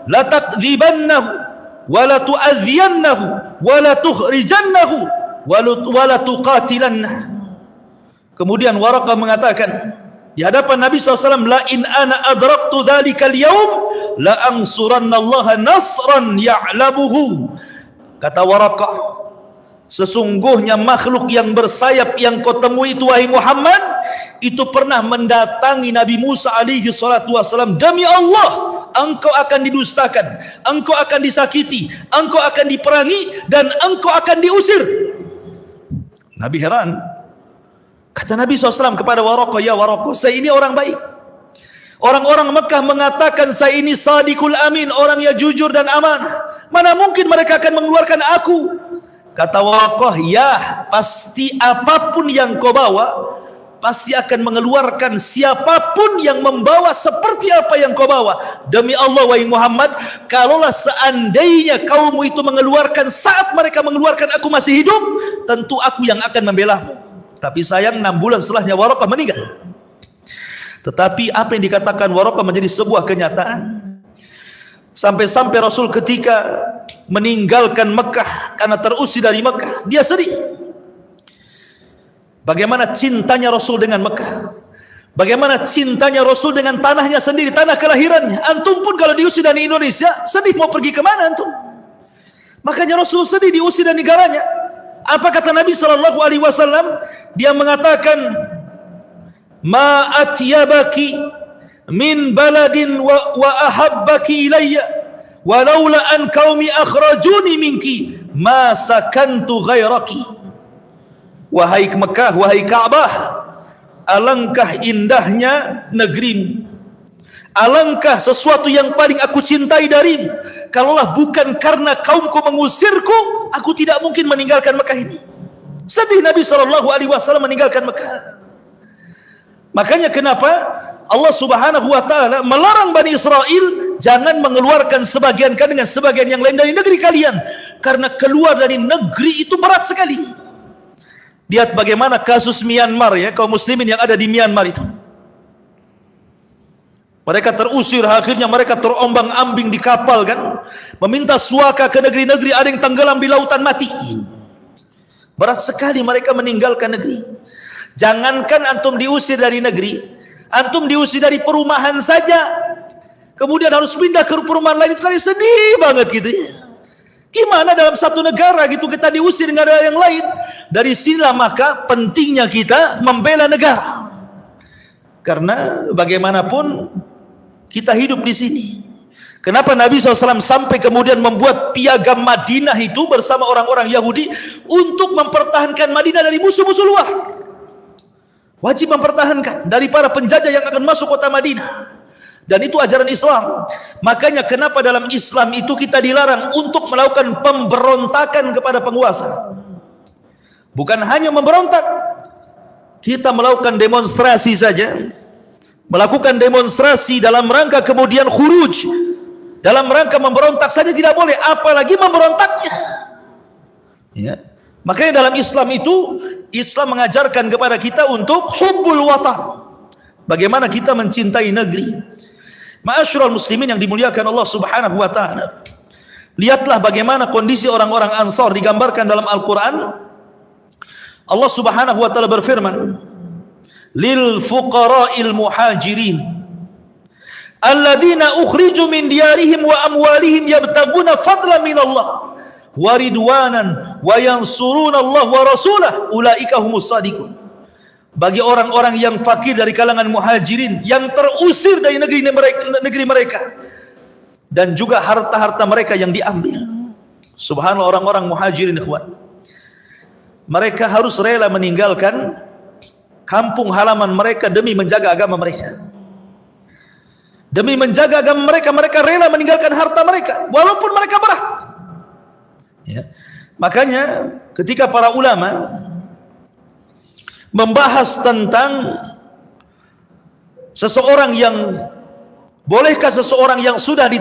la takdzibannahu wa la tu'adhiyannahu wa la tukhrijannahu wa la tuqatilannahu. Kemudian Waraqah mengatakan di hadapan Nabi SAW, la in ana adraktu dhalika al-yawm la ansurannallaha nasran ya'labuhu. Kata Waraqah, sesungguhnya makhluk yang bersayap yang kau temui itu wahai Muhammad, itu pernah mendatangi Nabi Musa alaihi salatu wasalam. Demi Allah, engkau akan didustakan, engkau akan disakiti, engkau akan diperangi, dan engkau akan diusir. Nabi heran. Kata Nabi SAW kepada Waraqah, ya Waraqah, saya ini orang baik. Orang-orang Mekah mengatakan saya ini sadiqul amin, orang yang jujur dan amanah. Mana mungkin mereka akan mengeluarkan aku? Kata Waraqah, ya pasti apapun yang kau bawa, pasti akan mengeluarkan siapapun yang membawa seperti apa yang kau bawa. Demi Allah wahai Muhammad, kalaulah seandainya kaummu itu mengeluarkan saat mereka mengeluarkan aku masih hidup, tentu aku yang akan membelamu. Tapi sayang 6 bulan setelahnya Waraqah meninggal. Tetapi apa yang dikatakan Waraqah menjadi sebuah kenyataan. Sampai-sampai Rasul ketika meninggalkan Mekah karena terusir dari Mekah, dia sedih. Bagaimana cintanya Rasul dengan Mekah, bagaimana cintanya Rasul dengan tanahnya sendiri, tanah kelahirannya. Antum pun kalau diusir dari Indonesia, sedih mau pergi kemana antum? Makanya Rasul sedih diusir dari negaranya. Apa kata Nabi SAW? Dia mengatakan, ma atyabaki min baladin wa ahabbaki ilayya walaula an qaumi akhrajuni minki ma sakantu ghairaki. Wahai Mekah, wahai Ka'bah, alangkah indahnya negerimu, alangkah sesuatu yang paling aku cintai darimu. Kalaulah bukan karena kaumku mengusirku, aku tidak mungkin meninggalkan Mekah ini. Sedih Nabi SAW meninggalkan Mekah. Makanya kenapa Allah Subhanahu wa taala melarang Bani Israel jangan mengeluarkan sebagian kalian dengan sebagian yang lain dari negeri kalian, karena keluar dari negeri itu berat sekali. Lihat bagaimana kasus Myanmar ya, kaum muslimin yang ada di Myanmar itu. Mereka terusir, akhirnya mereka terombang-ambing di kapal kan, meminta suaka ke negeri-negeri, ada yang tenggelam di lautan mati. Berat sekali mereka meninggalkan negeri. Jangankan antum diusir dari negeri, antum diusir dari perumahan saja, kemudian harus pindah ke perumahan lain, itu kali sedih banget gitu ya. Gimana dalam satu negara gitu kita diusir dengan ada yang lain? Dari sinilah maka pentingnya kita membela negara. Karena bagaimanapun kita hidup di sini. Kenapa Nabi SAW sampai kemudian membuat piagam Madinah itu bersama orang-orang Yahudi untuk mempertahankan Madinah dari musuh-musuh luar? Wajib mempertahankan dari para penjajah yang akan masuk kota Madinah. Dan itu ajaran Islam. Makanya kenapa dalam Islam itu kita dilarang untuk melakukan pemberontakan kepada penguasa. Bukan hanya memberontak, kita melakukan demonstrasi saja. Melakukan demonstrasi dalam rangka kemudian khuruj, dalam rangka memberontak saja tidak boleh, apalagi memberontaknya ya. Makanya dalam Islam itu, Islam mengajarkan kepada kita untuk hubbul watan, bagaimana kita mencintai negeri. Ma'asyiral muslimin yang dimuliakan Allah subhanahu wa ta'ala, lihatlah bagaimana kondisi orang-orang Ansar digambarkan dalam Al-Quran. Allah subhanahu wa ta'ala berfirman, lil fuqara'il muhajirin alladzina ukhriju min diyarihim wa amwalihim yabtaguna fadlan min Allah wa ridwanan wa yansuruna Allah wa rasulahu ulaika humus shadiqun. Bagi orang-orang yang fakir dari kalangan muhajirin yang terusir dari negeri mereka dan juga harta-harta mereka yang diambil. Subhanallah, orang-orang muhajirin ikhwan, mereka harus rela meninggalkan kampung halaman mereka demi menjaga agama mereka. Demi menjaga agama mereka, mereka rela meninggalkan harta mereka walaupun mereka berat ya. Makanya ketika para ulama membahas tentang seseorang yang, bolehkah seseorang yang sudah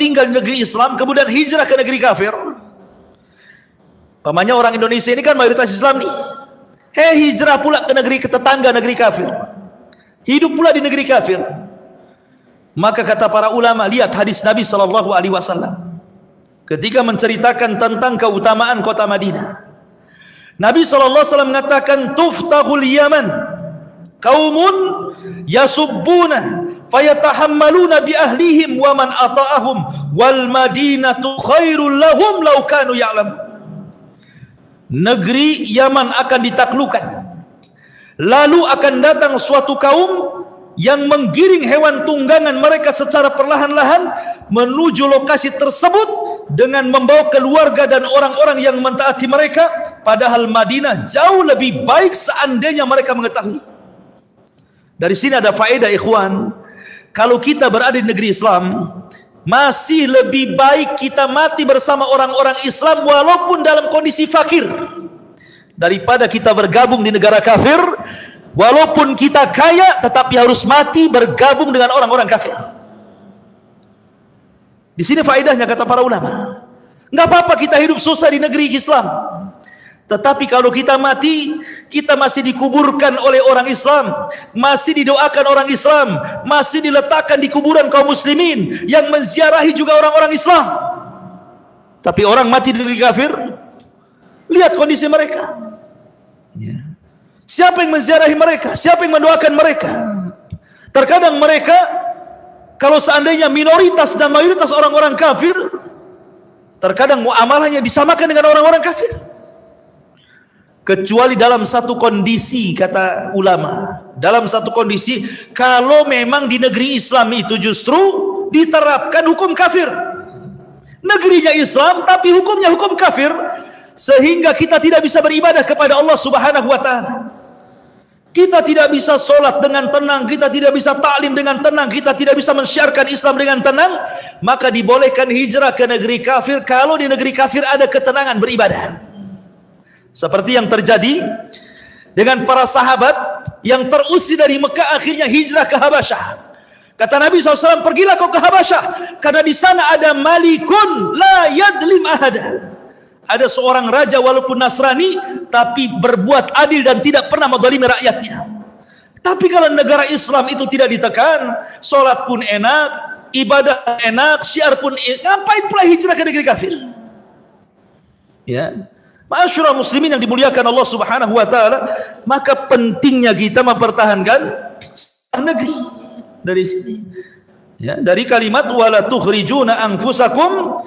tinggal di negeri Islam kemudian hijrah ke negeri kafir. Pamannya orang Indonesia ini kan mayoritas Islam nih, hijrah pula ke negeri tetangga, negeri kafir, hidup pula di negeri kafir. Maka kata para ulama, lihat hadis Nabi SAW ketika menceritakan tentang keutamaan kota Madinah. Nabi SAW mengatakan, tuftahul Yaman qaumun yasubbuna fayatahammaluna bi ahlihim wa man ata'ahum wal madinatu khairul lahum law kanu ya'lamun. Negeri Yaman akan ditaklukkan, lalu akan datang suatu kaum yang menggiring hewan tunggangan mereka secara perlahan-lahan menuju lokasi tersebut dengan membawa keluarga dan orang-orang yang mentaati mereka, padahal Madinah jauh lebih baik seandainya mereka mengetahui. Dari sini ada faedah ikhwan, kalau kita berada di negeri Islam, masih lebih baik kita mati bersama orang-orang Islam walaupun dalam kondisi fakir, daripada kita bergabung di negara kafir walaupun kita kaya tetapi harus mati bergabung dengan orang-orang kafir. Di sini faedahnya kata para ulama, nggak apa-apa kita hidup susah di negeri Islam, tetapi kalau kita mati, kita masih dikuburkan oleh orang Islam, masih didoakan orang Islam, masih diletakkan di kuburan kaum muslimin yang menziarahi juga orang-orang Islam. Tapi orang mati di negeri kafir, lihat kondisi mereka ya. Siapa yang menziarahi mereka? Siapa yang mendoakan mereka? Terkadang mereka, kalau seandainya minoritas dan mayoritas orang-orang kafir, terkadang muamalahnya disamakan dengan orang-orang kafir, kecuali dalam satu kondisi, kata ulama, dalam satu kondisi, kalau memang di negeri Islam itu justru diterapkan hukum kafir, negerinya Islam tapi hukumnya hukum kafir, sehingga kita tidak bisa beribadah kepada Allah subhanahu wa ta'ala, kita tidak bisa sholat dengan tenang, kita tidak bisa taklim dengan tenang, kita tidak bisa mensyiarkan Islam dengan tenang, maka dibolehkan hijrah ke negeri kafir kalau di negeri kafir ada ketenangan beribadah. Seperti yang terjadi dengan para sahabat yang terusir dari Mekah akhirnya hijrah ke Habasyah. Kata Nabi SAW, pergilah kau ke Habasyah karena di sana ada malikun la yadlim ahada. Ada seorang raja walaupun Nasrani tapi berbuat adil dan tidak pernah menzalimi rakyatnya. Tapi kalau negara Islam itu tidak ditekan, sholat pun enak, ibadah enak, syiar pun enak, ngapain pula hijrah ke negeri kafir? Ya, ma'asyiral muslimin yang dimuliakan Allah Subhanahu wa taala, maka pentingnya kita mempertahankan negeri dari sini. Ya, dari kalimat wala tukhrijuna anfusakum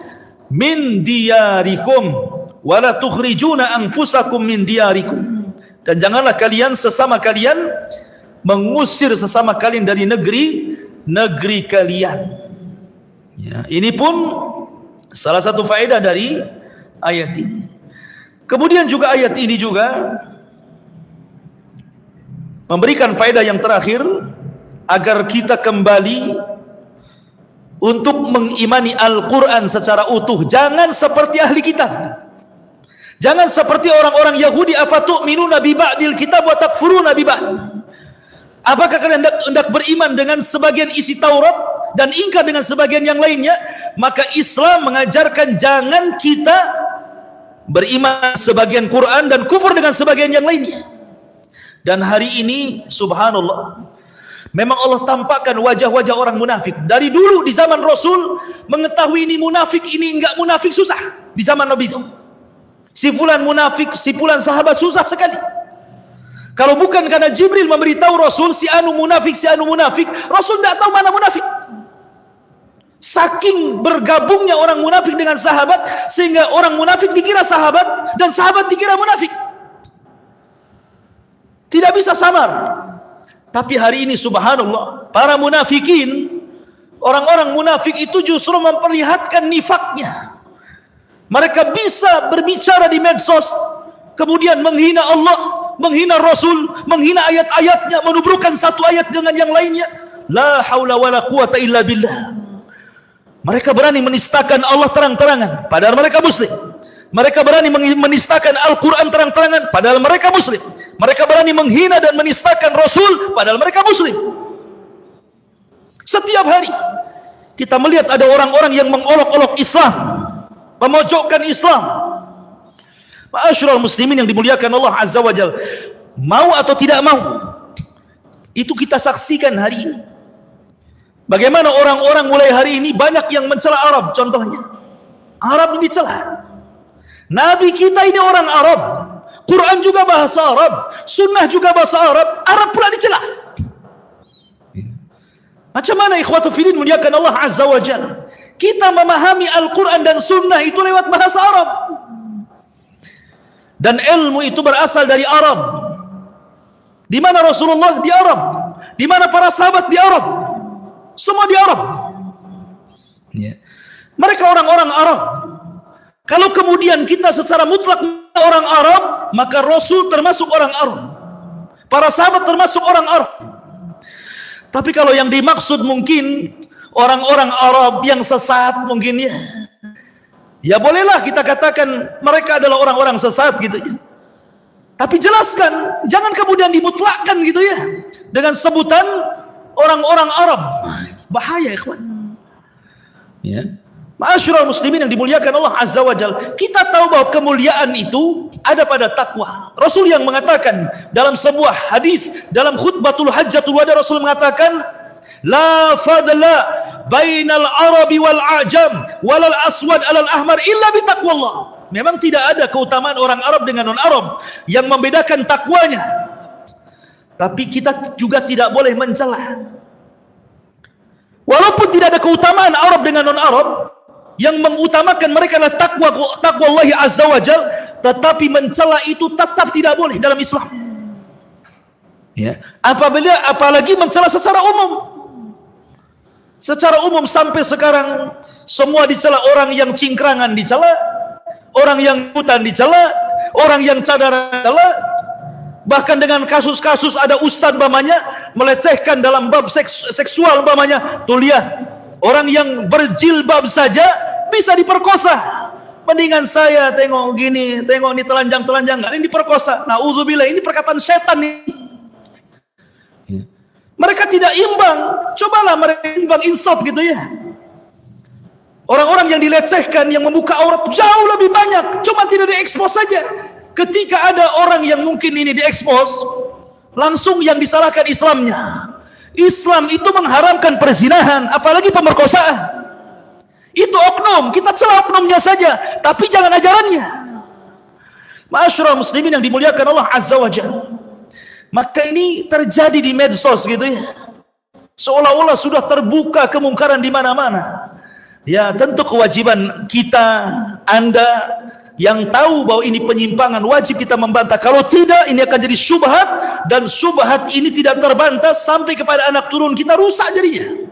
min diyarikum, wala tukhrijuna anfusakum min diyarikum. Dan janganlah kalian sesama kalian mengusir sesama kalian dari negeri kalian. Ya, ini pun salah satu faedah dari ayat ini. Kemudian juga ayat ini juga memberikan faedah yang terakhir agar kita kembali untuk mengimani Al-Quran secara utuh. Jangan seperti ahli kitab, jangan seperti orang-orang Yahudi, afatu'minuna bi ba'dil kitab wa takfuruna bi ba'd. Apakah kalian hendak beriman dengan sebagian isi Taurat dan ingkar dengan sebagian yang lainnya? Maka Islam mengajarkan jangan kita beriman sebagian Quran dan kufur dengan sebagian yang lainnya. Dan hari ini subhanallah, memang Allah tampakkan wajah-wajah orang munafik. Dari dulu di zaman Rasul, mengetahui ini munafik, ini enggak munafik susah. Di zaman Nabi itu, si fulan munafik, si fulan sahabat, susah sekali. Kalau bukan karena Jibril memberitahu Rasul si anu munafik, Rasul tidak tahu mana munafik. Saking bergabungnya orang munafik dengan sahabat, sehingga orang munafik dikira sahabat dan sahabat dikira munafik. Tidak bisa samar. Tapi hari ini subhanallah, para munafikin, orang-orang munafik itu justru memperlihatkan nifaknya. Mereka bisa berbicara di medsos, kemudian menghina Allah, menghina Rasul, menghina ayat-ayatnya, menubrukkan satu ayat dengan yang lainnya. La haula wala quwata illa billah. Mereka berani menistakan Allah terang-terangan, padahal mereka muslim. Mereka berani menistakan Al-Quran terang-terangan, padahal mereka muslim. Mereka berani menghina dan menistakan Rasul, padahal mereka muslim. Setiap hari kita melihat ada orang-orang yang mengolok-olok Islam, memojokkan Islam. Ma'asyiral muslimin yang dimuliakan Allah Azza wa Jalla, mau atau tidak mau, itu kita saksikan hari ini. Bagaimana orang-orang mulai hari ini banyak yang mencela Arab. Contohnya, Arab ini dicela. Nabi kita ini orang Arab, Quran juga bahasa Arab, Sunnah juga bahasa Arab, Arab pula dicela. Macam mana ikhwatu fillah muliakan Allah Azza wa Jalla, kita memahami Al-Quran dan Sunnah itu lewat bahasa Arab. Dan ilmu itu berasal dari Arab. Di mana Rasulullah? Di Arab. Di mana para sahabat? Di Arab. Semua di Arab. Mereka orang-orang Arab. Kalau kemudian kita secara mutlak orang Arab, maka Rasul termasuk orang Arab, para sahabat termasuk orang Arab. Tapi kalau yang dimaksud mungkin orang-orang Arab yang sesat, mungkin ya bolehlah kita katakan mereka adalah orang-orang sesat gitu ya. Tapi jelaskan, jangan kemudian dimutlakkan gitu ya dengan sebutan orang-orang Arab. Bahaya ikhwan. Ya. Ma'asyiral muslimin yang dimuliakan Allah Azza wa Jalla, kita tahu bahwa kemuliaan itu ada pada takwa. Rasul yang mengatakan dalam sebuah hadis, dalam khutbatul hajjatul wada, Rasul mengatakan, la fadla bainal arabi wal a'jam walal aswad alal ahmar illa bitaqwallah. Memang tidak ada keutamaan orang Arab dengan non-Arab yang membedakan takwanya. Tapi kita juga tidak boleh mencela. Walaupun tidak ada keutamaan Arab dengan non-Arab, yang mengutamakan mereka adalah takwa Allah Azza wa Jal, tetapi mencela itu tetap tidak boleh dalam Islam. Ya. Apalagi mencela secara umum. Secara umum sampai sekarang semua dicela, orang yang cingkrangan dicela, orang yang hutan dicela, orang yang cadar dicela. Bahkan dengan kasus-kasus ada ustadz umpamanya melecehkan dalam bab seksual umpamanya, tuh lihat, orang yang berjilbab saja bisa diperkosa. Mendingan saya tengok gini, tengok ini telanjang-telanjang, ini diperkosa. Na'udzubillah, ini perkataan setan nih. Mereka tidak imbang. Cobalah mereka imbang, insaf gitu ya. Orang-orang yang dilecehkan, yang membuka aurat jauh lebih banyak, cuma tidak diekspos saja. Ketika ada orang yang mungkin ini diekspos, langsung yang disalahkan Islamnya. Islam itu mengharamkan perzinahan, apalagi pemerkosaan. Itu oknum, kita celah oknumnya saja, tapi jangan ajarannya. Ma'asyiral muslimin yang dimuliakan Allah Azza wa Jalla. Maka ini terjadi di medsos gitu ya. Seolah-olah sudah terbuka kemungkaran di mana-mana. Ya, tentu kewajiban kita, Anda yang tahu bahwa ini penyimpangan, wajib kita membantah. Kalau tidak, ini akan jadi syubhat, dan syubhat ini tidak terbantah sampai kepada anak turun kita, rusak jadinya.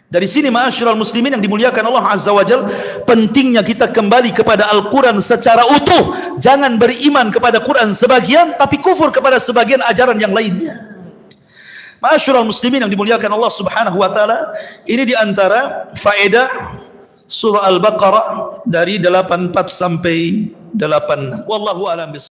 Dari sini ma'asyiral muslimin yang dimuliakan Allah Azza wa Jalla, pentingnya kita kembali kepada Al-Quran secara utuh. Jangan beriman kepada Quran sebagian, tapi kufur kepada sebagian ajaran yang lainnya. Ma'asyiral muslimin yang dimuliakan Allah Subhanahu wa taala, ini diantara faedah surah Al-Baqarah dari 84 sampai 86. Wallahu a'lam bishawab.